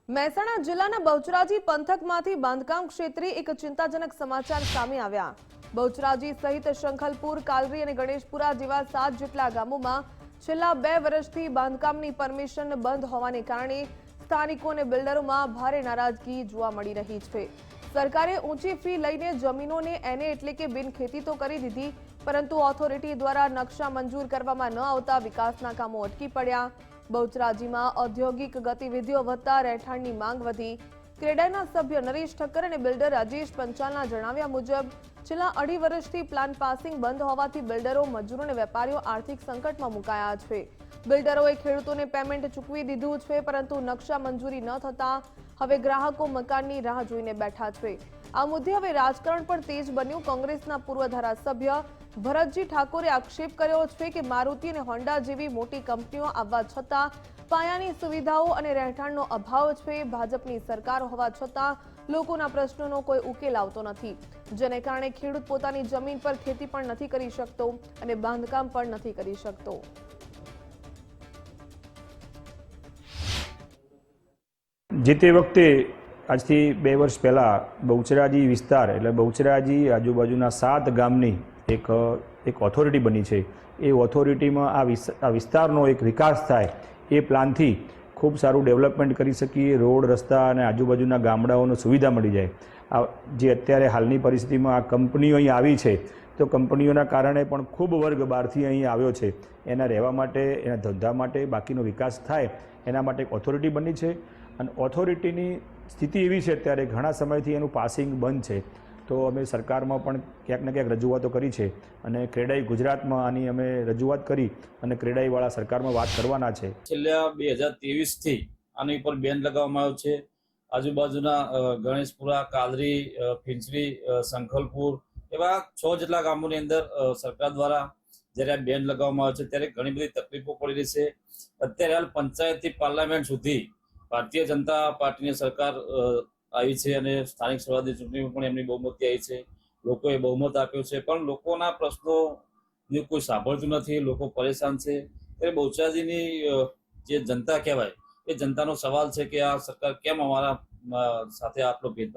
મહેસાણા જિલ્લાના બહુચરાજી પંથકમાંથી બાંધકામ ક્ષેત્રે એક ચિંતાજનક સમાચાર સામે આવ્યા। બહુચરાજી સહિત શંખલપુર, કાલરી અને ગણેશપુરા જેવા 7 જેટલા ગામોમાં છેલ્લા 2 વર્ષથી બાંધકામની પરમિશન બંધ હોવાને કારણે સ્થાનિકો અને બિલ્ડરોમાં ભારે નારાજગી જોવા મળી રહી છે। સરકારે ઊંચી ફી લઈને જમીનોને એને એટલે કે બિનખેતી તો કરી દીધી, પરંતુ ઓથોરિટી દ્વારા નકશા મંજૂર કરવામાં ન આવતા વિકાસના કામો અટકી પડ્યા। બહુચરાજીમાં ઔદ્યોગિક ગતિવિધિઓ વધતા રહેઠાણની માંગ વધી। ક્રેડાઈના સભ્ય નરેશ ઠક્કર અને બિલ્ડર રાજેશ પંચાલના જણાવ્યા મુજબ છેલ્લા 2.5 વર્ષથી પ્લાન પાસિંગ બંધ હોવાથી બિલ્ડરો, મજૂરો અને વેપારીઓ આર્થિક સંકટમાં મુકાયા છે। બિલ્ડરોએ ખેડૂતોને પેમેન્ટ ચૂકવી દીધું છે, પરંતુ નકશા મંજૂરી ન થતા હવે ગ્રાહકો મકાનની રાહ જોઈને બેઠા છે। આ મુદ્દે હવે રાજકારણ પણ તેજ બન્યું। કોંગ્રેસના પૂર્વ ધારાસભ્ય ભરતજી ઠાકોરે આક્ષેપ કર્યો છે કે મારુતિ અને હોન્ડા જેવી મોટી કંપનીઓ આવવા છતાં પાયાની સુવિધાઓ અને રહેઠાણનો અભાવ છે। ભાજપની સરકાર હોવા છતાં લોકોના પ્રશ્નોનો કોઈ ઉકેલ આવતો નથી, જેને કારણે ખેડૂત પોતાની જમીન પર ખેતી પણ નથી કરી શકતો અને બાંધકામ પણ નથી કરી શકતો। જે તે વખતે આજથી 2 વર્ષ પહેલાં બહુચરાજી વિસ્તાર એટલે બહુચરાજી આજુબાજુના 7 ગામની એક ઓથોરિટી બની છે। એ ઓથોરિટીમાં આ વિસ્તારનો એક વિકાસ થાય એ પ્લાનથી ખૂબ સારું ડેવલપમેન્ટ કરી શકીએ। રોડ, રસ્તા અને આજુબાજુના ગામડાઓનો સુવિધા મળી જાય। જે અત્યારે હાલની પરિસ્થિતિમાં આ કંપનીઓ અહીં આવી છે, તો કંપનીઓના કારણે પણ ખૂબ વર્ગ બહારથી અહીં આવ્યો છે। એના રહેવા માટે, એના ધંધા માટે, બાકીનો વિકાસ થાય એના માટે એક ઓથોરિટી બની છે। અને ઓથોરિટીની સ્થિતિ એવી છે અત્યારે ઘણા સમયથી એનું પાસિંગ બંધ છે। તો અમે સરકારમાં પણ ક્યાંક ને ક્યાંક રજૂઆતો કરી છે અને ક્રેડાઈ ગુજરાતમાં આની અમે રજૂઆત કરી અને ક્રેડાઈવાળા સરકારમાં વાત કરવાના છે। છેલ્લા 2023થી આની ઉપર બેન લગાવવામાં આવ્યો છે। આજુબાજુના ગણેશપુરા, કાલરી, ફીંચરી, શંખલપુર એવા 6 જેટલા ગામોની અંદર સરકાર દ્વારા જ્યારે બેન લગાવવામાં આવ્યો છે ત્યારે ઘણી બધી તકલીફો પડી રહી છે। અત્યારે હાલ પંચાયતથી પાર્લામેન્ટ સુધી ભારતીય જનતા પાર્ટીની સરકાર આવી છે અને સ્થાનિક સ્વરાજ્ય ચૂંટણીમાં પણ એમની બહુમતી આવી છે। લોકોએ બહુમત આપ્યું છે, પણ લોકોના પ્રશ્નો કોઈ સાંભળતું નથી। લોકો પરેશાન છે। ત્યારે બહુચરાજીની જે જનતા કહેવાય એ જનતાનો સવાલ છે કે આ સરકાર કેમ અમારા સાથે આટલો ભેદભાવ